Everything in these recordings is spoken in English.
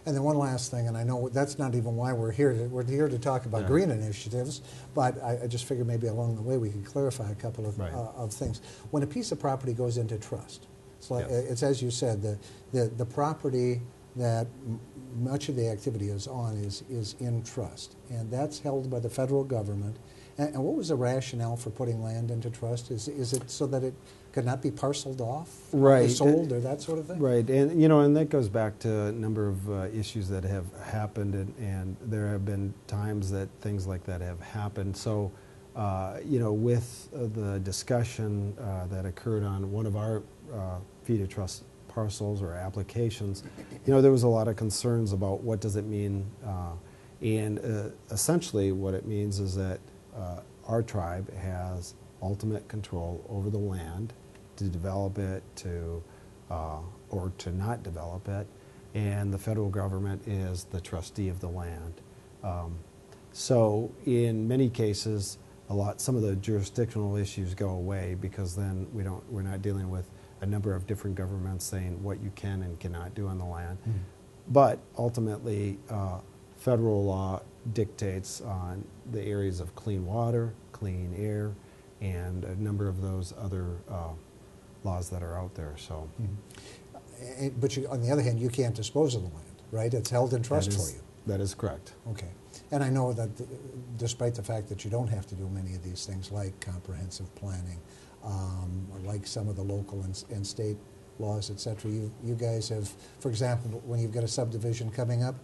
And then one last thing, and I know that's not even why we're here. We're here to talk about green initiatives, but I just figured maybe along the way we could clarify a couple of things. When a piece of property goes into trust, it's like it's as you said, the property that much of the activity is on is in trust, and that's held by the federal government. And what was the rationale for putting land into trust? Is it so that it could not be parceled off, or sold, or that sort of thing? Right, and you know, and that goes back to a number of issues that have happened, and there have been times that things like that have happened. So, you know, with the discussion that occurred on one of our fee to trust parcels or applications, you know, there was a lot of concerns about what does it mean, and essentially what it means is that our tribe has ultimate control over the land to develop it, or to not develop it, and the federal government is the trustee of the land. So in many cases, some of the jurisdictional issues go away because then we're not dealing with a number of different governments saying what you can and cannot do on the land. Mm-hmm. But ultimately, federal law dictates on the areas of clean water, clean air, and a number of those other laws that are out there. So, but on the other hand, you can't dispose of the land, right? It's held in trust for you. That is correct. Okay, and I know that despite the fact that you don't have to do many of these things like comprehensive planning, or like some of the local and state laws, etc., you guys have, for example, when you've got a subdivision coming up,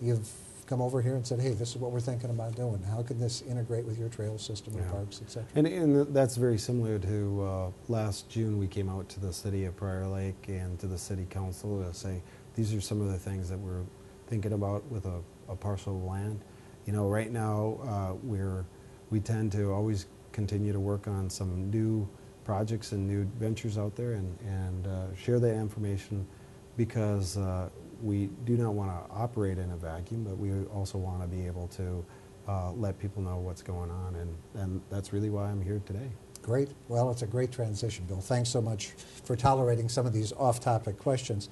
you've come over here and said, hey, this is what we're thinking about doing. How can this integrate with your trail system or parks, etc.? And that's very similar to last June we came out to the city of Prior Lake and to the city council to say, these are some of the things that we're thinking about with a parcel of land. You know, right now we tend to always continue to work on some new projects and new ventures out there and share that information because we do not want to operate in a vacuum, but we also want to be able to let people know what's going on, and that's really why I'm here today. Great. Well, it's a great transition, Bill. Thanks so much for tolerating some of these off-topic questions.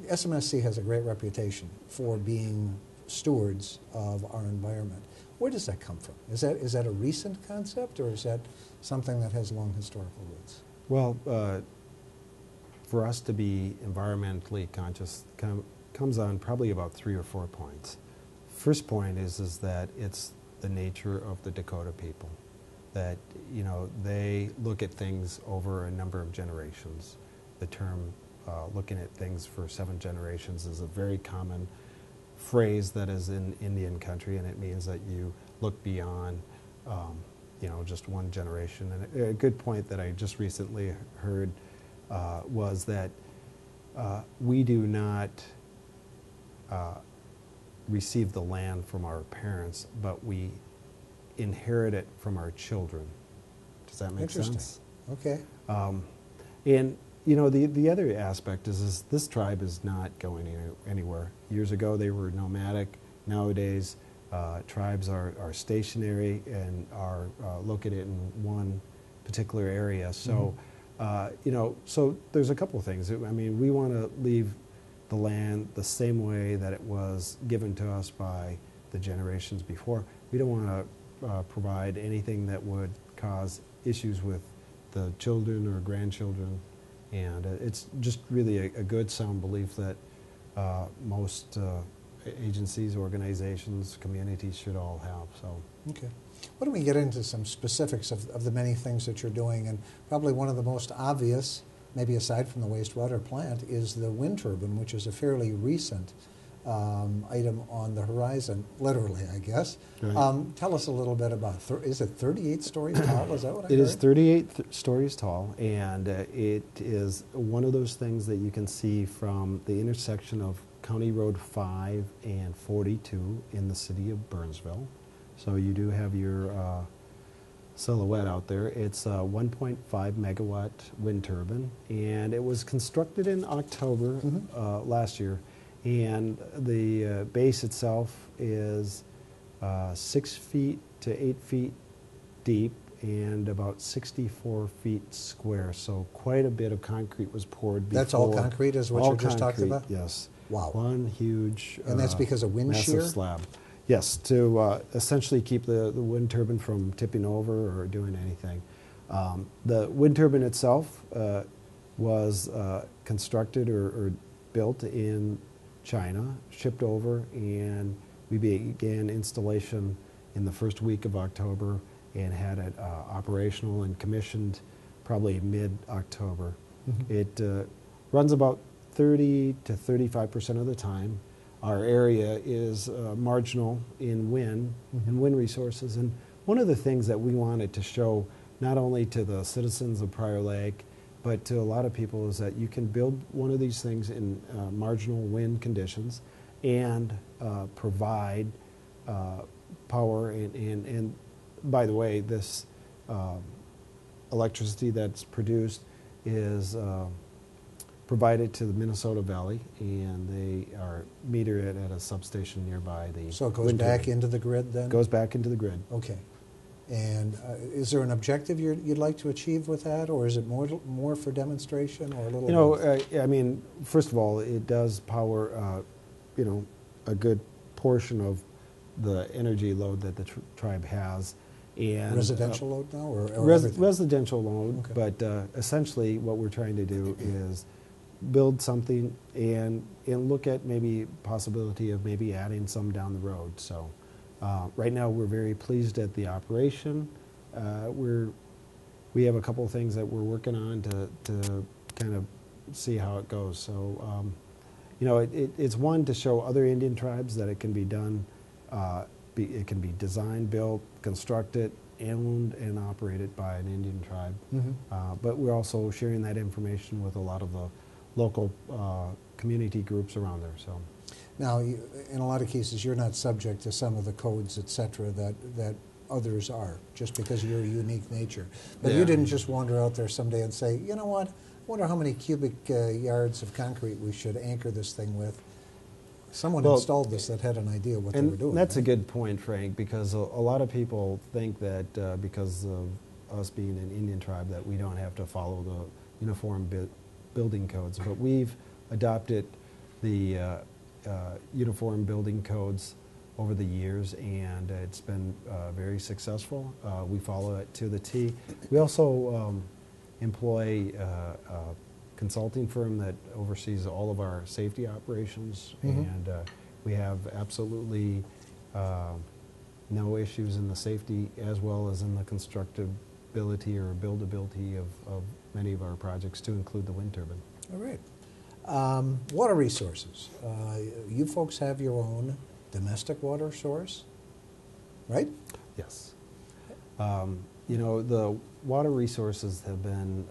SMSC has a great reputation for being stewards of our environment. Where does that come from? Is that a recent concept, or is that something that has long historical roots? Well, for us to be environmentally conscious comes on probably about 3 or 4 points. First point is that it's the nature of the Dakota people, that, you know, they look at things over a number of generations. The term looking at things for 7 generations is a very common phrase that is in Indian country, and it means that you look beyond you know, just one generation. And a good point that I just recently heard was that we do not receive the land from our parents, but we inherit it from our children. Does that make sense? Okay. And you know, the other aspect is this tribe is not going anywhere. Years ago they were nomadic. Nowadays tribes are stationary and are located in one particular area. So you know, so there's a couple of things. I mean, we want to leave the land the same way that it was given to us by the generations before. We don't want to provide anything that would cause issues with the children or grandchildren, and it's just really a good sound belief that most agencies, organizations, communities should all have. So. Okay. Why don't we get into some specifics of the many things that you're doing, and probably one of the most obvious, maybe aside from the wastewater plant, is the wind turbine, which is a fairly recent item on the horizon, literally, I guess. Right. Tell us a little bit about, is it 38 stories tall? Is that what I heard? It is 38 stories tall, and it is one of those things that you can see from the intersection of County Road 5 and 42 in the city of Burnsville. So you do have your silhouette out there. It's a 1.5 megawatt wind turbine, and it was constructed in October last year. And the base itself is 6 feet to 8 feet deep and about 64 feet square. So quite a bit of concrete was poured before. That's all concrete is what you just talked about? Yes. Wow. One huge And that's because of wind massive shear? slab. Yes, to essentially keep the wind turbine from tipping over or doing anything. The wind turbine itself was constructed or built in China, shipped over, and we began installation in the first week of October and had it operational and commissioned probably mid-October. It runs about 30 to 35% of the time. Our area is marginal in wind and wind resources. And one of the things that we wanted to show not only to the citizens of Prior Lake, but to a lot of people is that you can build one of these things in marginal wind conditions and provide power. And by the way, this electricity that's produced is provided to the Minnesota Valley, and they are meter it at a substation nearby. So it goes back into the grid then? Goes back into the grid. Okay. And is there an objective you'd like to achieve with that, or is it more for demonstration, or a little? You know, I mean, first of all, it does power, you know, a good portion of the energy load that the tribe has. And residential load now, or residential load, okay. But essentially what we're trying to do is build something and look at maybe possibility of maybe adding some down the road. So right now we're very pleased at the operation. We have a couple of things that we're working on to kind of see how it goes. So you know, it's one to show other Indian tribes that it can be done. It can be designed, built, constructed, owned, and operated by an Indian tribe. But we're also sharing that information with a lot of the local community groups around there. So, now, in a lot of cases, you're not subject to some of the codes, et cetera, that others are, just because of your unique nature. But you didn't just wander out there someday and say, you know what, I wonder how many cubic yards of concrete we should anchor this thing with. Someone installed this that had an idea what they were doing. That's a good point, Frank, because a lot of people think that because of us being an Indian tribe that we don't have to follow the uniform building codes. But we've adopted the uniform building codes over the years, and it's been very successful. We follow it to the T. We also employ a consulting firm that oversees all of our safety operations, and we have absolutely no issues in the safety as well as in the constructability or buildability of many of our projects, to include the wind turbine. All right. Water resources. You folks have your own domestic water source, right? Yes. You know, the water resources have been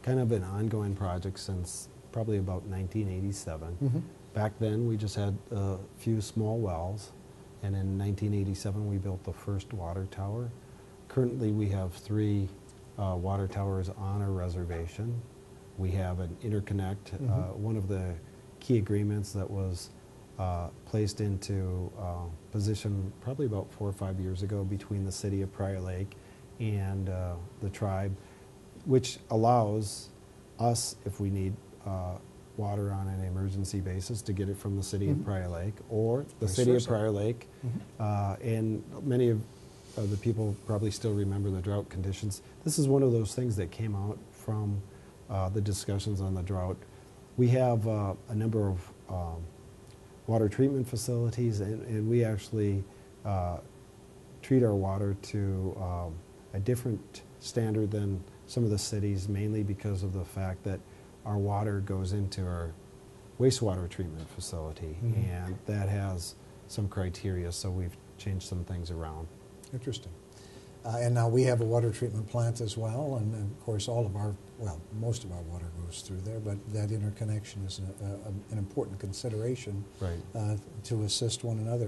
kind of an ongoing project since probably about 1987. Back then, we just had a few small wells, and in 1987, we built the first water tower. Currently, we have 3 water towers on our reservation. We have an interconnect. One of the key agreements that was placed into position probably about 4 or 5 years ago between the city of Prior Lake and the tribe, which allows us, if we need water on an emergency basis, to get it from the city of Prior Lake or the city of Prior Lake. And many of the people probably still remember the drought conditions. This is one of those things that came out from the discussions on the drought. We have a number of water treatment facilities, and we actually treat our water to a different standard than some of the cities, mainly because of the fact that our water goes into our wastewater treatment facility, and that has some criteria, so we've changed some things around. Interesting. And now we have a water treatment plant as well, and of course all of our, well, most of our water goes through there, but that interconnection is an important consideration to assist one another.